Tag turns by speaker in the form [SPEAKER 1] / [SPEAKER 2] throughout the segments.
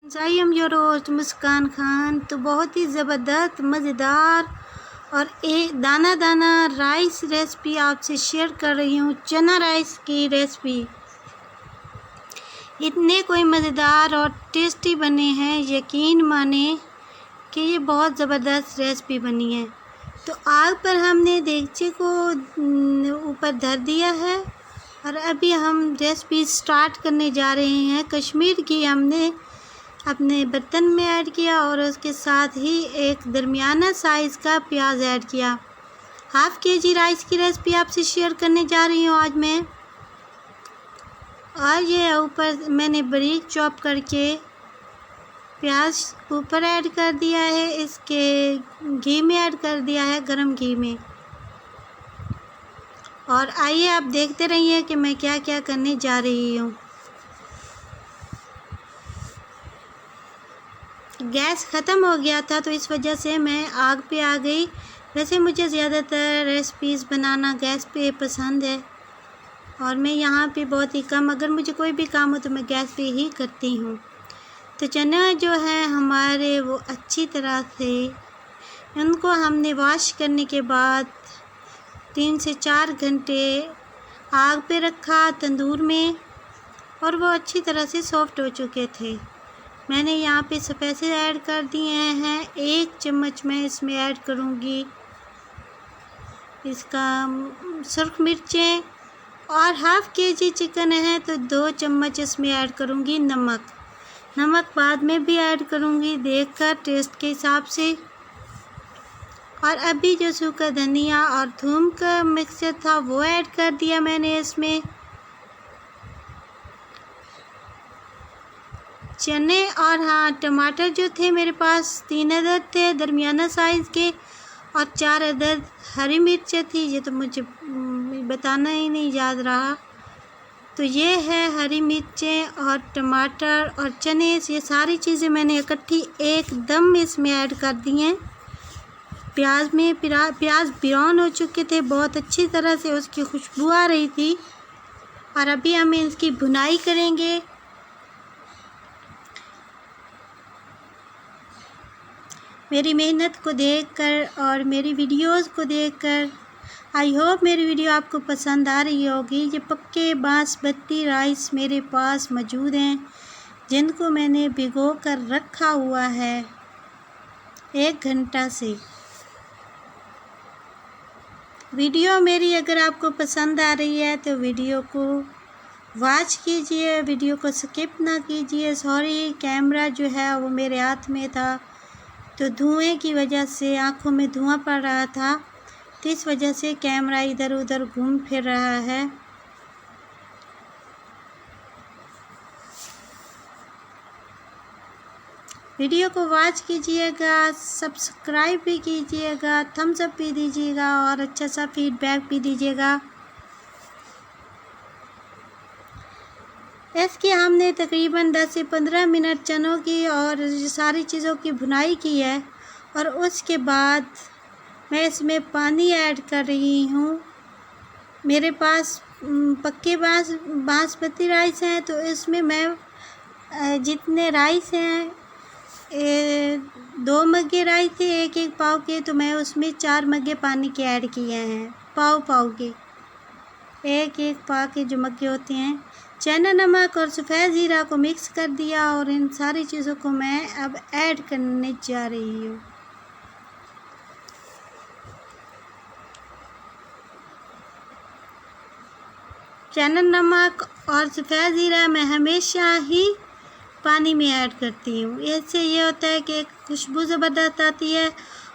[SPEAKER 1] I am your host मुस्कान खान। तो बहुत ही ज़बरदस्त मज़ेदार और एक दाना दाना राइस रेसिपी आपसे शेयर कर रही हूँ। चना राइस की रेसिपी इतने कोई मज़ेदार और टेस्टी बने हैं, यकीन माने कि ये बहुत ज़बरदस्त रेसिपी बनी है। तो आग पर हमने देगचे को ऊपर धर दिया है और अभी हम रेसिपी स्टार्ट करने जा रहे हैं। कश्मीर की हमने अपने बर्तन में ऐड किया और उसके साथ ही एक दरमियाना साइज़ का प्याज ऐड किया। हाफ़ केजी राइस की रेसिपी आपसे शेयर करने जा रही हूँ आज मैं। और ये ऊपर मैंने बारीक चॉप करके प्याज ऊपर ऐड कर दिया है, इसके घी में ऐड कर दिया है, गरम घी में। और आइए आप देखते रहिए कि मैं क्या क्या करने जा रही हूँ। गैस ख़त्म हो गया था तो इस वजह से मैं आग पे आ गई। वैसे मुझे ज़्यादातर रेसिपीज़ बनाना गैस पे पसंद है और मैं यहाँ पे बहुत ही कम, अगर मुझे कोई भी काम हो तो मैं गैस पे ही करती हूँ। तो चना जो है हमारे वो अच्छी तरह से उनको हमने वॉश करने के बाद 3 से 4 घंटे आग पे रखा तंदूर में और वो अच्छी तरह से सॉफ्ट हो चुके थे। मैंने यहाँ पे स्पाइसेस ऐड कर दिए हैं। 1 चम्मच मैं इसमें ऐड करूँगी इसका सुर्ख मिर्चें, और हाफ़ केजी चिकन है तो 2 चम्मच इसमें ऐड करूँगी नमक। नमक बाद में भी ऐड करूँगी देखकर टेस्ट के हिसाब से। और अभी जो सूखा धनिया और थूम का मिक्सचर था वो ऐड कर दिया मैंने इसमें। चने और टमाटर जो थे मेरे पास 3 अदद थे दरमियाना साइज़ के, और 4 अदद हरी मिर्चें थी। ये तो मुझे बताना ही नहीं याद रहा। तो ये है हरी मिर्चें और टमाटर और चने, ये सारी चीज़ें मैंने इकट्ठी एकदम इसमें ऐड कर दी हैं। प्याज में प्याज ब्राउन हो चुके थे, बहुत अच्छी तरह से उसकी खुशबू आ रही थी। और अभी हम इसकी भुनाई करेंगे। मेरी मेहनत को देखकर और मेरी वीडियोस को देखकर आई होप मेरी वीडियो आपको पसंद आ रही होगी। ये पक्के बासमती राइस मेरे पास मौजूद हैं जिनको मैंने भिगो कर रखा हुआ है 1 घंटा से। वीडियो मेरी अगर आपको पसंद आ रही है तो वीडियो को वॉच कीजिए, वीडियो को स्किप ना कीजिए। सॉरी, कैमरा जो है वो मेरे हाथ में था तो धुएं की वजह से आँखों में धुआं पड़ रहा था, तो इस वजह से कैमरा इधर उधर घूम फिर रहा है। वीडियो को वॉच कीजिएगा, सब्सक्राइब भी कीजिएगा, थम्स अप भी दीजिएगा और अच्छा सा फीडबैक भी दीजिएगा। इसकी हमने तकरीबन 10 से 15 मिनट चनों की और सारी चीज़ों की भुनाई की है। और उसके बाद मैं इसमें पानी ऐड कर रही हूँ। मेरे पास पक्के बासमती राइस हैं तो इसमें मैं जितने राइस हैं 2 मग्गे राइस थे 1-1 पाव के, तो मैं उसमें 4 मग्गे पानी के ऐड किए हैं, पाव के 1-1 पाव के जो मग्गे होते हैं। चना नमक और सफ़ेद ज़ीरा को मिक्स कर दिया और इन सारी चीज़ों को मैं अब ऐड करने जा रही हूँ। चना नमक और सफ़ेद ज़ीरा मैं हमेशा ही पानी में ऐड करती हूँ। इससे ये होता है कि एक खुशबू ज़बरदस्त आती है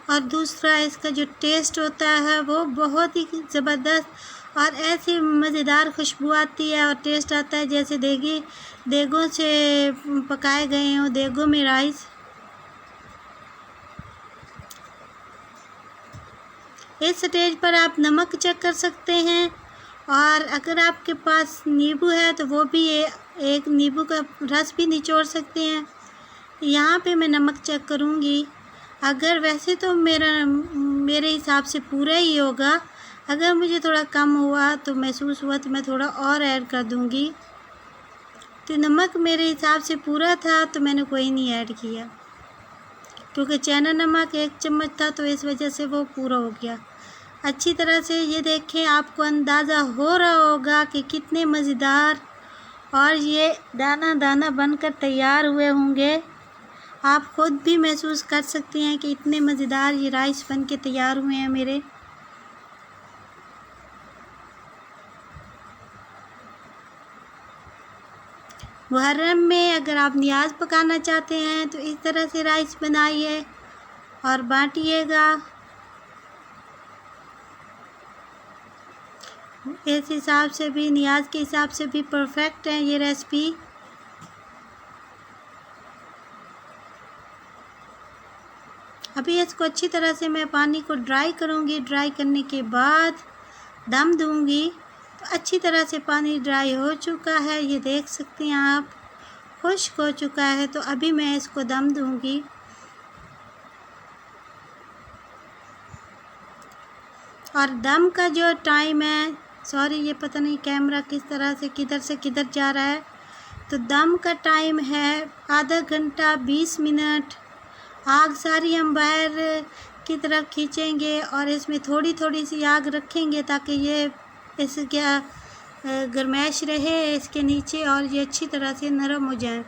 [SPEAKER 1] और दूसरा इसका जो टेस्ट होता है वो बहुत ही ज़बरदस्त और ऐसी मज़ेदार खुशबू आती है और टेस्ट आता है जैसे देगों से पकाए गए हों, देगों में राइस। इस स्टेज पर आप नमक चेक कर सकते हैं और अगर आपके पास नींबू है तो वो भी एक नींबू का रस भी निचोड़ सकते हैं। यहाँ पे मैं नमक चेक करूँगी। अगर वैसे तो मेरे हिसाब से पूरा ही होगा, अगर मुझे थोड़ा कम हुआ तो महसूस हुआ तो मैं थोड़ा और ऐड कर दूँगी। तो नमक मेरे हिसाब से पूरा था तो मैंने कोई नहीं ऐड किया, क्योंकि चैना नमक 1 चम्मच था तो इस वजह से वो पूरा हो गया। अच्छी तरह से ये देखें, आपको अंदाज़ा हो रहा होगा कि कितने मज़ेदार और ये दाना दाना बनकर तैयार हुए होंगे। आप ख़ुद भी महसूस कर सकते हैं कि इतने मज़ेदार ये राइस बन के तैयार हुए हैं मेरे। मुहर्रम में अगर आप नियाज़ पकाना चाहते हैं तो इस तरह से राइस बनाइए और बांटिएगा। इस हिसाब से भी, नियाज़ के हिसाब से भी परफेक्ट है ये रेसिपी। अभी इसको अच्छी तरह से मैं पानी को ड्राई करूँगी। ड्राई करने के बाद दम दूँगी। तो अच्छी तरह से पानी ड्राई हो चुका है, ये देख सकते हैं आप, खुश्क हो चुका है। तो अभी मैं इसको दम दूँगी। और दम का जो टाइम है, सॉरी ये पता नहीं कैमरा किस तरह से किधर जा रहा है, तो दम का टाइम है आधा घंटा 20 मिनट। आग सारी हम बाहर की तरफ खींचेंगे और इसमें थोड़ी थोड़ी सी आग रखेंगे ताकि ये इसका गर्माइश रहे इसके नीचे और ये अच्छी तरह से नरम हो जाए।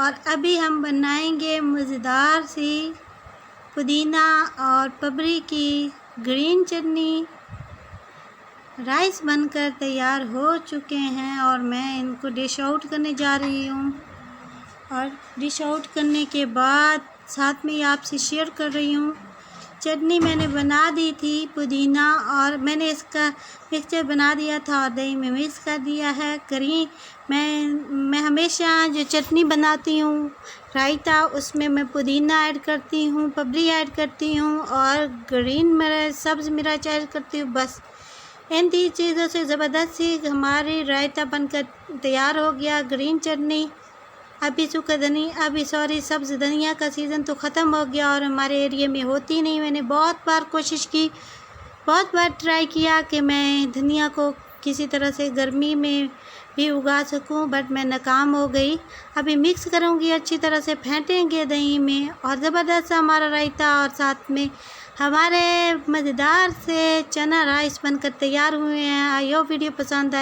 [SPEAKER 1] और अभी हम बनाएंगे मज़ेदार सी पुदीना और पबरी की ग्रीन चटनी। राइस बनकर तैयार हो चुके हैं और मैं इनको डिश आउट करने जा रही हूँ। और डिश आउट करने के बाद साथ में आपसे शेयर कर रही हूँ, चटनी मैंने बना दी थी पुदीना, और मैंने इसका मिक्सचर बना दिया था और दही में मिक्स कर दिया है। मैं हमेशा जो चटनी बनाती हूँ रायता, उसमें मैं पुदीना ऐड करती हूँ, पबरी ऐड करती हूँ और ग्रीन सब्ज़ मिर्च ऐड करती हूँ। बस इन 3 चीज़ों से ज़बरदस्त सी हमारी रायता बनकर तैयार हो गया। ग्रीन चटनी, अभी सब्ज़ धनिया का सीज़न तो ख़त्म हो गया और हमारे एरिया में होती नहीं। मैंने बहुत बार कोशिश की, बहुत बार ट्राई किया कि मैं धनिया को किसी तरह से गर्मी में भी उगा सकूं, बट मैं नाकाम हो गई। अभी मिक्स करूंगी, अच्छी तरह से फेंटेंगे दही में और ज़बरदस्त हमारा रायता और साथ में हमारे मज़ेदार से चना राइस बनकर तैयार हुए हैं। आई होप वीडियो पसंद आए।